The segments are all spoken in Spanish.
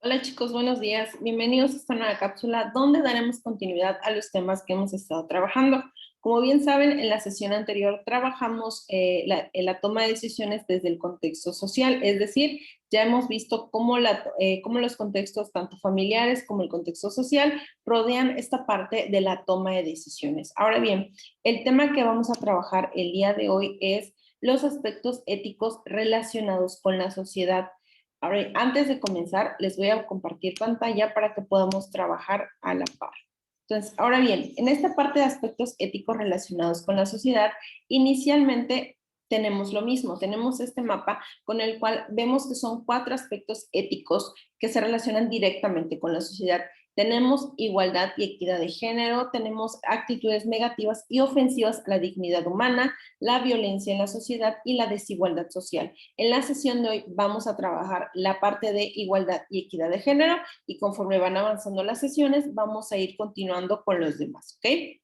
Hola chicos, buenos días. Bienvenidos a esta nueva cápsula donde daremos continuidad a los temas que hemos estado trabajando. Como bien saben, en la sesión anterior trabajamos en la toma de decisiones desde el contexto social, es decir, ya hemos visto cómo los contextos, tanto familiares como el contexto social, rodean esta parte de la toma de decisiones. Ahora bien, el tema que vamos a trabajar el día de hoy es los aspectos éticos relacionados con la sociedad. Ahora, antes de comenzar, les voy a compartir pantalla para que podamos trabajar a la par. Entonces, ahora bien, en esta parte de aspectos éticos relacionados con la sociedad, inicialmente tenemos lo mismo, tenemos este mapa con el cual vemos que son 4 aspectos éticos que se relacionan directamente con la sociedad. Tenemos igualdad y equidad de género, tenemos actitudes negativas y ofensivas a la dignidad humana, la violencia en la sociedad y la desigualdad social. En la sesión de hoy vamos a trabajar la parte de igualdad y equidad de género y conforme van avanzando las sesiones vamos a ir continuando con los demás, ¿ok?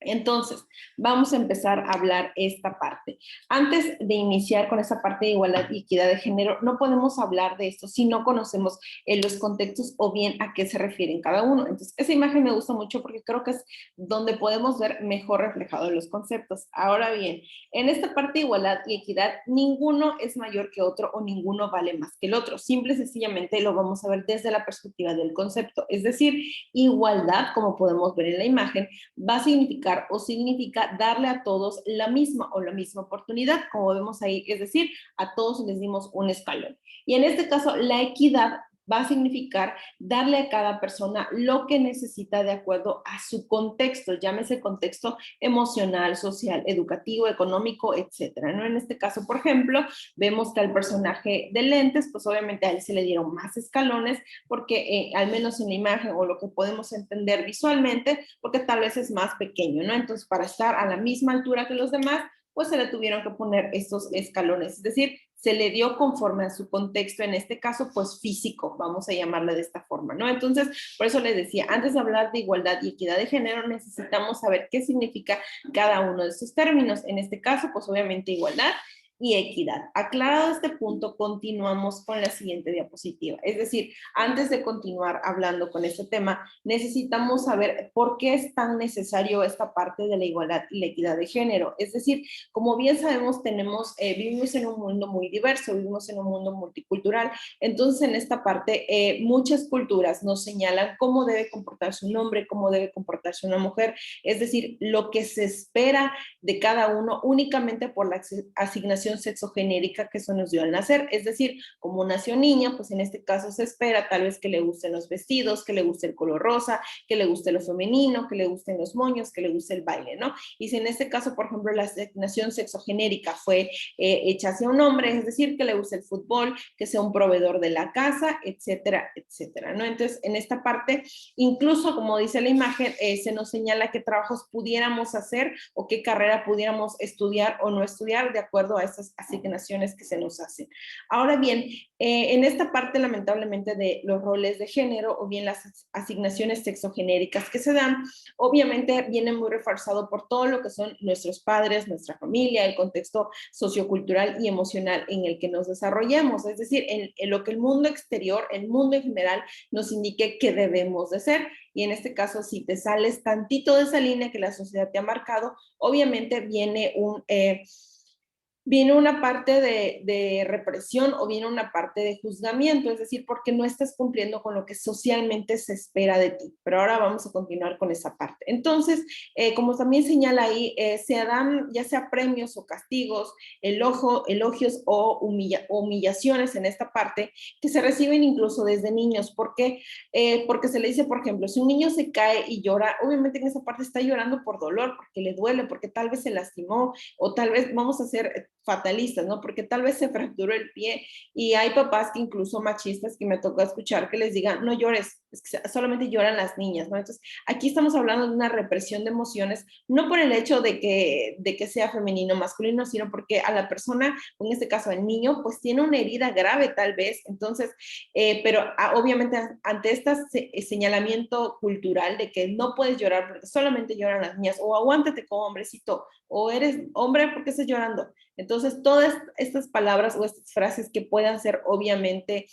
Entonces, vamos a empezar a hablar esta parte. Antes de iniciar con esa parte de igualdad y equidad de género, no podemos hablar de esto si no conocemos los contextos o bien a qué se refieren cada uno. Entonces, esa imagen me gusta mucho porque creo que es donde podemos ver mejor reflejados los conceptos. Ahora bien, en esta parte de igualdad y equidad, ninguno es mayor que otro o ninguno vale más que el otro. Simple y sencillamente lo vamos a ver desde la perspectiva del concepto. Es decir, igualdad, como podemos ver en la imagen, va a significar o significa darle a todos la misma o la misma oportunidad, como vemos ahí, es decir, a todos les dimos un escalón. Y en este caso, la equidad va a significar darle a cada persona lo que necesita de acuerdo a su contexto, llámese contexto emocional, social, educativo, económico, etcétera, ¿no? En este caso, por ejemplo, vemos que al personaje de lentes, pues obviamente a él se le dieron más escalones porque al menos en la imagen o lo que podemos entender visualmente, porque tal vez es más pequeño, ¿no? Entonces, para estar a la misma altura que los demás, pues se le tuvieron que poner estos escalones, es decir, se le dio conforme a su contexto, en este caso, pues físico, vamos a llamarle de esta forma, ¿no? Entonces, por eso les decía, antes de hablar de igualdad y equidad de género, necesitamos saber qué significa cada uno de estos términos. En este caso, pues obviamente igualdad y equidad. Aclarado este punto, continuamos con la siguiente diapositiva. Es decir, antes de continuar hablando con este tema, necesitamos saber por qué es tan necesario esta parte de la igualdad y la equidad de género. Es decir, como bien sabemos, vivimos en un mundo muy diverso, vivimos en un mundo multicultural. Entonces, en esta parte, muchas culturas nos señalan cómo debe comportarse un hombre, cómo debe comportarse una mujer. Es decir, lo que se espera de cada uno únicamente por la asignación sexogenérica que eso nos dio al nacer. Es decir, como nació niña, pues en este caso se espera tal vez que le gusten los vestidos, que le guste el color rosa, que le guste lo femenino, que le gusten los moños, que le guste el baile, ¿no? Y si en este caso, por ejemplo, la asignación sexogenérica fue hecha hacia un hombre, es decir, que le guste el fútbol, que sea un proveedor de la casa, etcétera, etcétera, ¿no? Entonces, en esta parte, incluso como dice la imagen, se nos señala qué trabajos pudiéramos hacer o qué carrera pudiéramos estudiar o no estudiar de acuerdo a estas asignaciones que se nos hacen. Ahora bien, en esta parte lamentablemente de los roles de género o bien las asignaciones sexogenéricas que se dan, obviamente viene muy reforzado por todo lo que son nuestros padres, nuestra familia, el contexto sociocultural y emocional en el que nos desarrollamos, es decir, en lo que el mundo exterior, el mundo en general nos indique que debemos de ser. Y en este caso, si te sales tantito de esa línea que la sociedad te ha marcado, obviamente viene una parte de represión o viene una parte de juzgamiento, es decir, porque no estás cumpliendo con lo que socialmente se espera de ti. Pero ahora vamos a continuar con esa parte. Entonces, como también señala ahí, se dan ya sea premios o castigos, elogios o humillaciones en esta parte que se reciben incluso desde niños. ¿Por qué? Porque se le dice, por ejemplo, si un niño se cae y llora, obviamente en esa parte está llorando por dolor, porque le duele, porque tal vez se lastimó, o tal vez vamos a ser fatalistas, ¿no? Porque tal vez se fracturó el pie y hay papás que incluso machistas que me tocó escuchar que les digan, no llores, es que solamente lloran las niñas, ¿no? Entonces, aquí estamos hablando de una represión de emociones, no por el hecho de que sea femenino o masculino, sino porque a la persona, en este caso el niño, pues tiene una herida grave tal vez, entonces, pero obviamente ante este señalamiento cultural de que no puedes llorar porque solamente lloran las niñas, o aguántate como hombrecito, o eres hombre porque estás llorando. Entonces, todas estas palabras o estas frases que puedan ser obviamente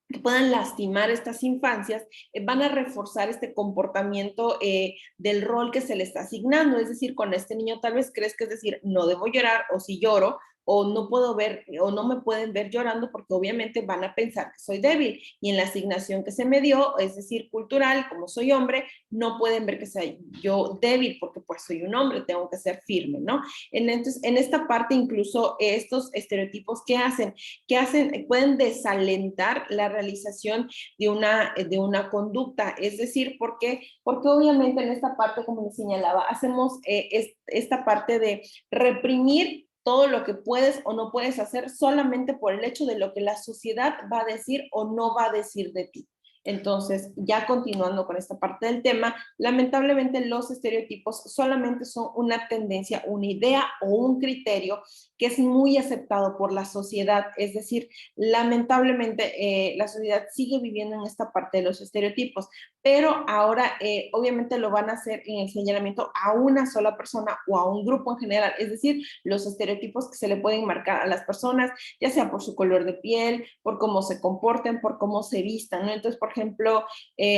que puedan lastimar estas infancias, van a reforzar este comportamiento del rol que se le está asignando. Es decir, con este niño tal vez crees que es decir, no debo llorar, o si lloro, o no puedo ver, o no me pueden ver llorando, porque obviamente van a pensar que soy débil. Y en la asignación que se me dio, es decir, cultural, como soy hombre, no pueden ver que sea yo débil, porque pues soy un hombre, tengo que ser firme, ¿no? Entonces, en esta parte, incluso estos estereotipos, ¿qué hacen? Pueden desalentar la realización de una conducta. Es decir, porque obviamente en esta parte, como les señalaba, hacemos esta parte de reprimir todo lo que puedes o no puedes hacer solamente por el hecho de lo que la sociedad va a decir o no va a decir de ti. Entonces, ya continuando con esta parte del tema, lamentablemente los estereotipos solamente son una tendencia, una idea o un criterio que es muy aceptado por la sociedad. Es decir, lamentablemente la sociedad sigue viviendo en esta parte de los estereotipos, pero ahora obviamente lo van a hacer en el señalamiento a una sola persona o a un grupo en general. Es decir, los estereotipos que se le pueden marcar a las personas, ya sea por su color de piel, por cómo se comporten, por cómo se vistan, ¿no? Entonces, por ejemplo,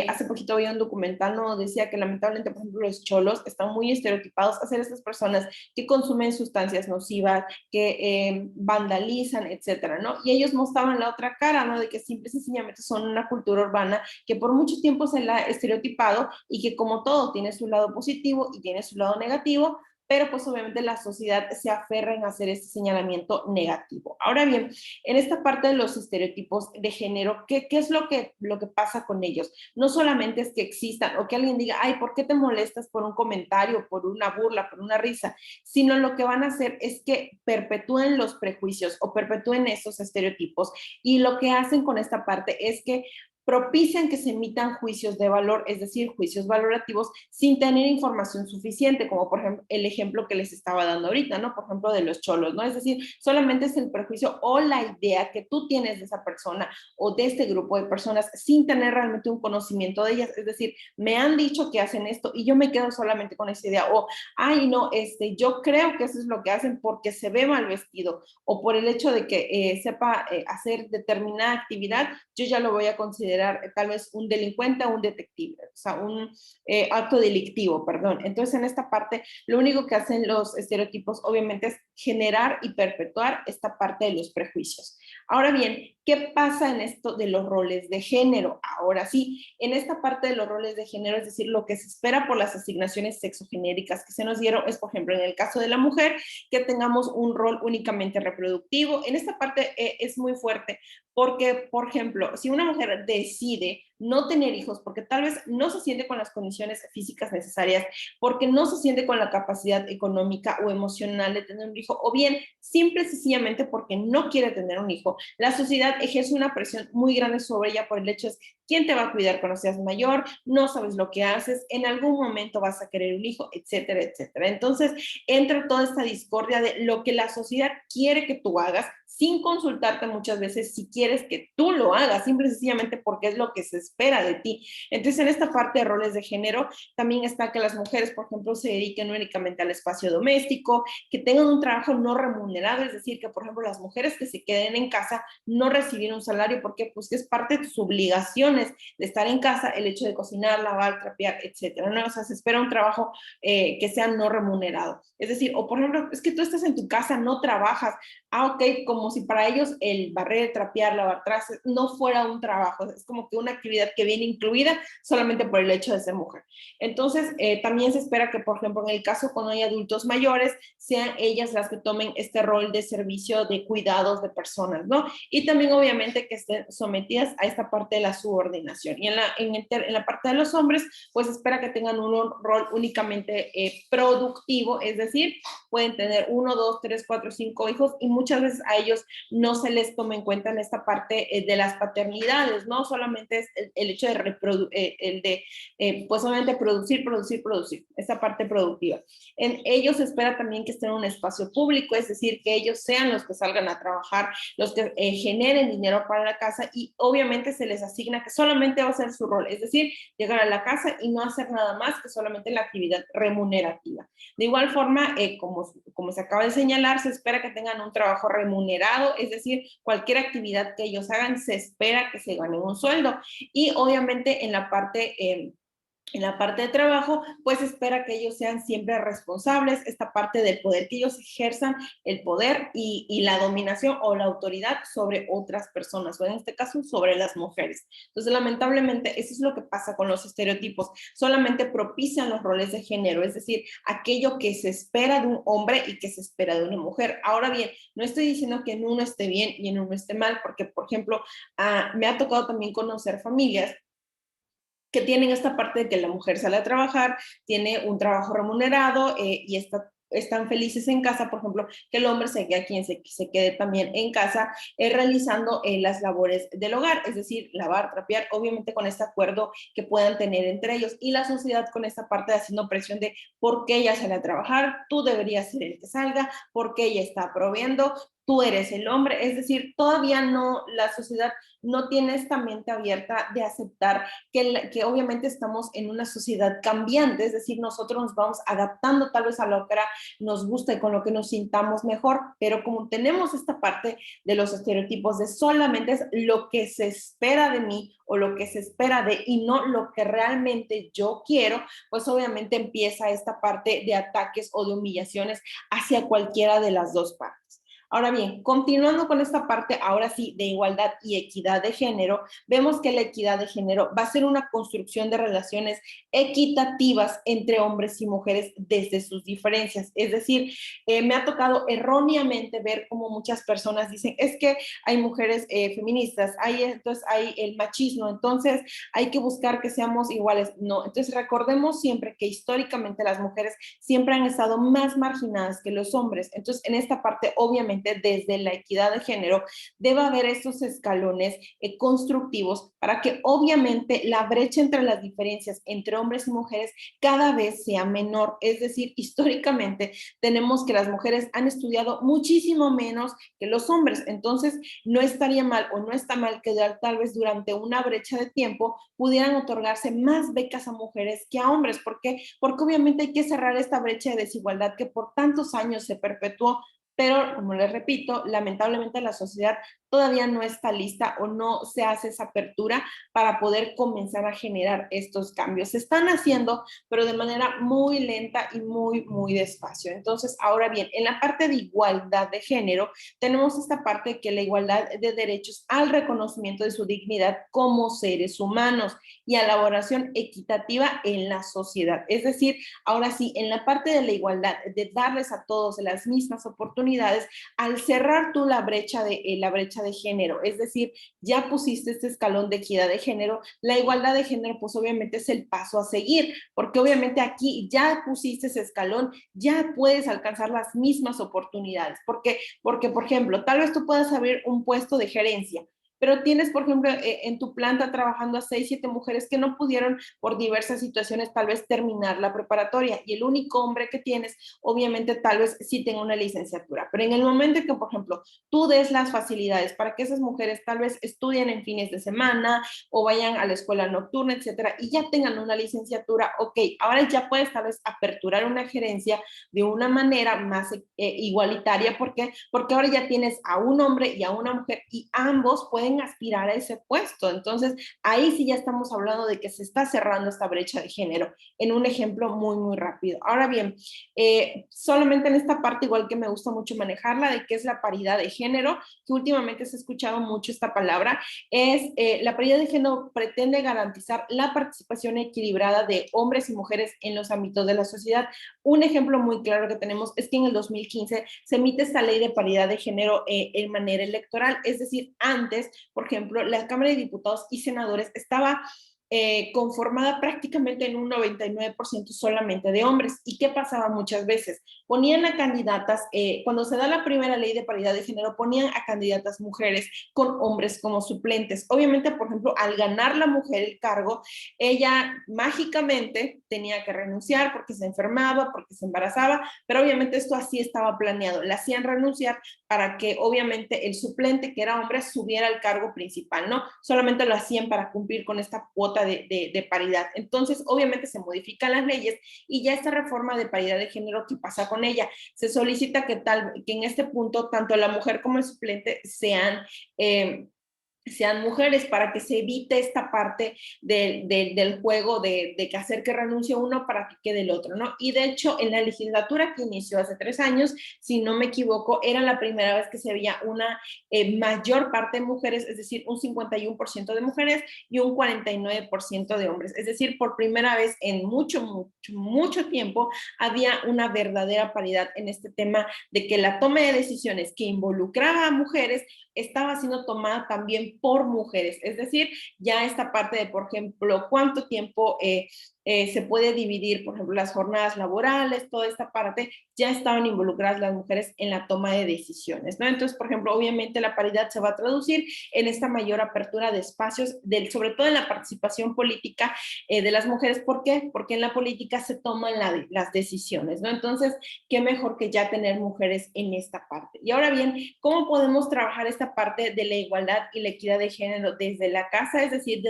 hace poquito había un documental, ¿no? Decía que lamentablemente, por ejemplo, los cholos están muy estereotipados a ser estas personas que consumen sustancias nocivas, que vandalizan, etcétera, ¿no? Y ellos mostraban la otra cara, ¿no? De que simple y sencillamente son una cultura urbana que por mucho tiempo se la ha estereotipado y que como todo tiene su lado positivo y tiene su lado negativo, pero pues obviamente la sociedad se aferra en hacer este señalamiento negativo. Ahora bien, en esta parte de los estereotipos de género, ¿qué es lo que pasa con ellos? No solamente es que existan o que alguien diga, ay, ¿por qué te molestas por un comentario, por una burla, por una risa? Sino lo que van a hacer es que perpetúen los prejuicios o perpetúen esos estereotipos, y lo que hacen con esta parte es que propician que se emitan juicios de valor, es decir, juicios valorativos sin tener información suficiente, como por ejemplo el ejemplo que les estaba dando ahorita, ¿no? Por ejemplo, de los cholos, ¿no? Es decir, solamente es el prejuicio o la idea que tú tienes de esa persona o de este grupo de personas sin tener realmente un conocimiento de ellas. Es decir, me han dicho que hacen esto y yo me quedo solamente con esa idea, o, ay, no, yo creo que eso es lo que hacen porque se ve mal vestido o por el hecho de que sepa hacer determinada actividad, yo ya lo voy a considerar tal vez un delincuente o un detective, o sea, un acto delictivo, perdón. Entonces, en esta parte, lo único que hacen los estereotipos, obviamente, es generar y perpetuar esta parte de los prejuicios. Ahora bien, ¿qué pasa en esto de los roles de género? Ahora sí, en esta parte de los roles de género, es decir, lo que se espera por las asignaciones sexogenéricas que se nos dieron es, por ejemplo, en el caso de la mujer, que tengamos un rol únicamente reproductivo. En esta parte es muy fuerte porque, por ejemplo, si una mujer decide no tener hijos porque tal vez no se siente con las condiciones físicas necesarias, porque no se siente con la capacidad económica o emocional de tener un hijo, o bien simple y sencillamente porque no quiere tener un hijo, la sociedad ejerce una presión muy grande sobre ella por el hecho de quién te va a cuidar cuando seas mayor, no sabes lo que haces, en algún momento vas a querer un hijo, etcétera, etcétera. Entonces entra toda esta discordia de lo que la sociedad quiere que tú hagas sin consultarte muchas veces si quieres que tú lo hagas, simple y sencillamente porque es lo que se espera de ti. Entonces, en esta parte de roles de género, también está que las mujeres, por ejemplo, se dediquen únicamente al espacio doméstico, que tengan un trabajo no remunerado, es decir, que, por ejemplo, las mujeres que se queden en casa no recibir un salario, porque pues que es parte de tus obligaciones de estar en casa, el hecho de cocinar, lavar, trapear, etcétera, ¿no? O sea, se espera un trabajo que sea no remunerado. Es decir, o por ejemplo, es que tú estás en tu casa, no trabajas, ok, como si para ellos el barrer, trapear, lavar trastes no fuera un trabajo, es como que una actividad que viene incluida solamente por el hecho de ser mujer. Entonces, también se espera que, por ejemplo, en el caso cuando hay adultos mayores, sean ellas las que tomen este rol de servicio de cuidados de personas, ¿no? Y también, obviamente, que estén sometidas a esta parte de la subordinación. Y en la parte de los hombres, pues espera que tengan un rol únicamente productivo, es decir, pueden tener 1, 2, 3, 4, 5 hijos y muchas veces a ellos no se les toma en cuenta en esta parte de las paternidades, no solamente es el hecho de pues obviamente producir, esta parte productiva. En ellos se espera también que estén en un espacio público, es decir, que ellos sean los que salgan a trabajar, los que generen dinero para la casa, y obviamente se les asigna que solamente va a ser su rol, es decir, llegar a la casa y no hacer nada más que solamente la actividad remunerativa. De igual forma, como se acaba de señalar, se espera que tengan un trabajo remunerado remunerado, es decir, cualquier actividad que ellos hagan se espera que se ganen un sueldo. Y obviamente en la parte de trabajo, pues espera que ellos sean siempre responsables, esta parte del poder, que ellos ejerzan el poder y la dominación o la autoridad sobre otras personas, o en este caso sobre las mujeres. Entonces, lamentablemente, eso es lo que pasa con los estereotipos, solamente propician los roles de género, es decir, aquello que se espera de un hombre y que se espera de una mujer. Ahora bien, no estoy diciendo que en uno esté bien y en uno esté mal, porque, por ejemplo, me ha tocado también conocer familias que tienen esta parte de que la mujer sale a trabajar, tiene un trabajo remunerado y están felices en casa, por ejemplo, que el hombre se quede aquí, se quede también en casa realizando las labores del hogar, es decir, lavar, trapear, obviamente con este acuerdo que puedan tener entre ellos, y la sociedad con esta parte de haciendo presión de por qué ella sale a trabajar, tú deberías ser el que salga, por qué ella está proveyendo, tú eres el hombre, es decir, todavía no, la sociedad no tiene esta mente abierta de aceptar que obviamente estamos en una sociedad cambiante, es decir, nosotros nos vamos adaptando tal vez a lo que nos gusta y con lo que nos sintamos mejor, pero como tenemos esta parte de los estereotipos de solamente es lo que se espera de mí o lo que se espera de y no lo que realmente yo quiero, pues obviamente empieza esta parte de ataques o de humillaciones hacia cualquiera de las dos partes. Ahora bien, continuando con esta parte, ahora sí, de igualdad y equidad de género, vemos que la equidad de género va a ser una construcción de relaciones equitativas entre hombres y mujeres desde sus diferencias. Es decir, me ha tocado erróneamente ver cómo muchas personas dicen, es que hay mujeres feministas, entonces hay el machismo, entonces hay que buscar que seamos iguales. No, entonces recordemos siempre que históricamente las mujeres siempre han estado más marginadas que los hombres. Entonces, en esta parte, obviamente, desde la equidad de género, debe haber estos escalones constructivos para que obviamente la brecha entre las diferencias entre hombres y mujeres cada vez sea menor. Es decir, históricamente tenemos que las mujeres han estudiado muchísimo menos que los hombres. Entonces, no estaría mal o no está mal que tal vez durante una brecha de tiempo pudieran otorgarse más becas a mujeres que a hombres. ¿Por qué? Porque obviamente hay que cerrar esta brecha de desigualdad que por tantos años se perpetuó, pero como les repito, lamentablemente la sociedad todavía no está lista o no se hace esa apertura para poder comenzar a generar estos cambios. Se están haciendo, pero de manera muy lenta y muy, muy despacio. Entonces, ahora bien, en la parte de igualdad de género, tenemos esta parte que la igualdad de derechos al reconocimiento de su dignidad como seres humanos y a la elaboración equitativa en la sociedad. Es decir, ahora sí, en la parte de la igualdad, de darles a todos las mismas oportunidades, al cerrar tú la brecha de género, es decir, ya pusiste este escalón de equidad de género, la igualdad de género pues obviamente es el paso a seguir, porque obviamente aquí ya pusiste ese escalón, ya puedes alcanzar las mismas oportunidades, porque por ejemplo, tal vez tú puedas abrir un puesto de gerencia, pero tienes, por ejemplo, en tu planta trabajando a 6, 7 mujeres que no pudieron por diversas situaciones tal vez terminar la preparatoria y el único hombre que tienes, obviamente tal vez sí tenga una licenciatura, pero en el momento en que, por ejemplo, tú des las facilidades para que esas mujeres tal vez estudien en fines de semana o vayan a la escuela nocturna, etcétera, y ya tengan una licenciatura, ok, ahora ya puedes tal vez aperturar una gerencia de una manera más igualitaria, ¿por qué? Porque ahora ya tienes a un hombre y a una mujer y ambos pueden aspirar a ese puesto. Entonces, ahí sí ya estamos hablando de que se está cerrando esta brecha de género, en un ejemplo muy, muy rápido. Ahora bien, solamente en esta parte, igual que me gusta mucho manejarla, de qué es la paridad de género, que últimamente se ha escuchado mucho esta palabra, es la paridad de género pretende garantizar la participación equilibrada de hombres y mujeres en los ámbitos de la sociedad. Un ejemplo muy claro que tenemos es que en el 2015 se emite esta ley de paridad de género en manera electoral, es decir, antes, por ejemplo, la Cámara de Diputados y Senadores estaba conformada prácticamente en un 99% solamente de hombres. ¿Y qué pasaba muchas veces? Ponían a candidatas, cuando se da la primera ley de paridad de género, ponían a candidatas mujeres con hombres como suplentes. Obviamente, por ejemplo, al ganar la mujer el cargo, ella mágicamente tenía que renunciar porque se enfermaba, porque se embarazaba, pero obviamente esto así estaba planeado. La hacían renunciar para que obviamente el suplente, que era hombre, subiera al cargo principal, ¿no? Solamente lo hacían para cumplir con esta cuota cuota de paridad. Entonces, obviamente se modifican las leyes y ya esta reforma de paridad de género, ¿qué pasa con ella? Se solicita que en este punto tanto la mujer como el suplente sean mujeres para que se evite esta parte del juego de que hacer que renuncie uno para que quede el otro, ¿no? Y de hecho, en la legislatura que inició hace 3 años, si no me equivoco, era la primera vez que se veía una mayor parte de mujeres, es decir, un 51% de mujeres y un 49% de hombres. Es decir, por primera vez en mucho tiempo había una verdadera paridad en este tema de que la toma de decisiones que involucraba a mujeres estaba siendo tomada también por mujeres. Es decir, ya esta parte de, por ejemplo, cuánto tiempo se puede dividir, por ejemplo, las jornadas laborales, toda esta parte, ya estaban involucradas las mujeres en la toma de decisiones, ¿no? Entonces, por ejemplo, obviamente la paridad se va a traducir en esta mayor apertura de espacios, sobre todo en la participación política de las mujeres. ¿Por qué? Porque en la política se toman las decisiones, ¿no? Entonces, qué mejor que ya tener mujeres en esta parte. Y ahora bien, ¿cómo podemos trabajar esta parte de la igualdad y la equidad de género desde la casa, es decir,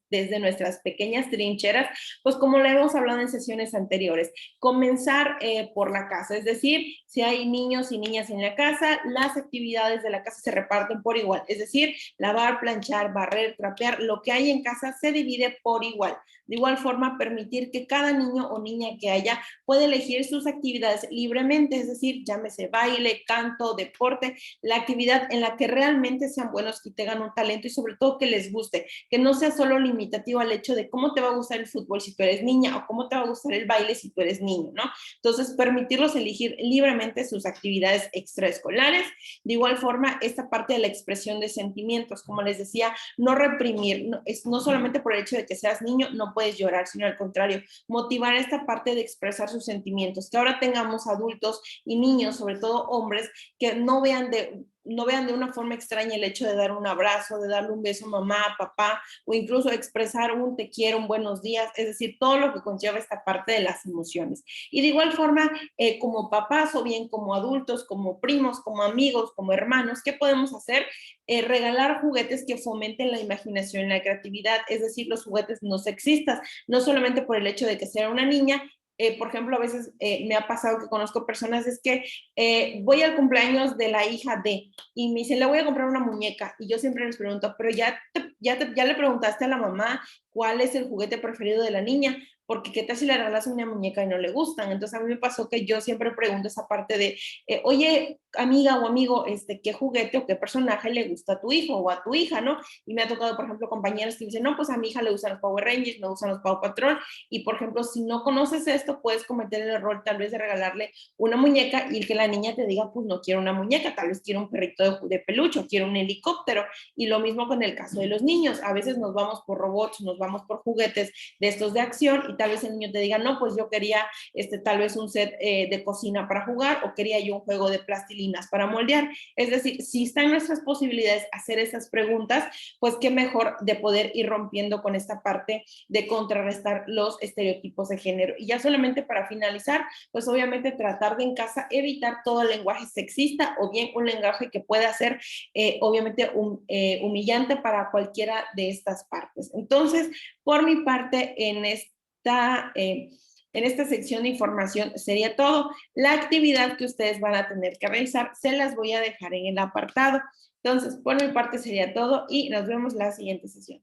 desde nuestras pequeñas trincheras? Pues como lo hemos hablado en sesiones anteriores, comenzar por la casa, es decir, si hay niños y niñas en la casa, las actividades de la casa se reparten por igual, es decir, lavar, planchar, barrer, trapear, lo que hay en casa se divide por igual. De igual forma, permitir que cada niño o niña que haya pueda elegir sus actividades libremente, es decir, llámese baile, canto, deporte, la actividad en la que realmente sean buenos y tengan un talento y sobre todo que les guste, que no sea solo limitativo al hecho de cómo te va a gustar el fútbol si tú eres niña o cómo te va a gustar el baile si tú eres niño, ¿no? Entonces, permitirlos elegir libremente sus actividades extraescolares. De igual forma, esta parte de la expresión de sentimientos, como les decía, no reprimir, no solamente por el hecho de que seas niño, no puedes llorar, sino al contrario, motivar esta parte de expresar sus sentimientos, que ahora tengamos adultos y niños, sobre todo hombres, que no vean de una forma extraña el hecho de dar un abrazo, de darle un beso a mamá, papá, o incluso expresar un te quiero, un buenos días, es decir, todo lo que conlleva esta parte de las emociones. Y de igual forma, como papás o bien como adultos, como primos, como amigos, como hermanos, ¿qué podemos hacer? Regalar juguetes que fomenten la imaginación y la creatividad, es decir, los juguetes no sexistas, no solamente por el hecho de que sea una niña. Por ejemplo, a veces me ha pasado que conozco personas, es que voy al cumpleaños de la hija de, y me dice, le voy a comprar una muñeca, y yo siempre les pregunto, pero ya le preguntaste a la mamá cuál es el juguete preferido de la niña, porque qué tal si le regalas una muñeca y no le gustan. Entonces a mí me pasó que yo siempre pregunto esa parte de, oye, amiga o amigo, ¿qué juguete o qué personaje le gusta a tu hijo o a tu hija, no? Y me ha tocado, por ejemplo, compañeros que dicen, no, pues a mi hija le gustan los Power Rangers, me gustan los Paw Patrol, y por ejemplo, si no conoces esto, puedes cometer el error tal vez de regalarle una muñeca y que la niña te diga, pues no quiero una muñeca, tal vez quiero un perrito de peluche, o quiero un helicóptero. Y lo mismo con el caso de los niños, a veces nos vamos por robots, nos vamos por juguetes de estos de acción, y tal vez el niño te diga, no, pues yo quería tal vez un set de cocina para jugar, o quería yo un juego de plastilinas para moldear. Es decir, si están nuestras posibilidades hacer esas preguntas, pues qué mejor de poder ir rompiendo con esta parte de contrarrestar los estereotipos de género. Y ya solamente para finalizar, pues obviamente tratar de en casa evitar todo el lenguaje sexista o bien un lenguaje que pueda ser obviamente humillante para cualquiera de estas partes. Entonces, por mi parte, en esta sección de información sería todo. La actividad que ustedes van a tener que realizar se las voy a dejar en el apartado. Entonces, por mi parte sería todo y nos vemos la siguiente sesión.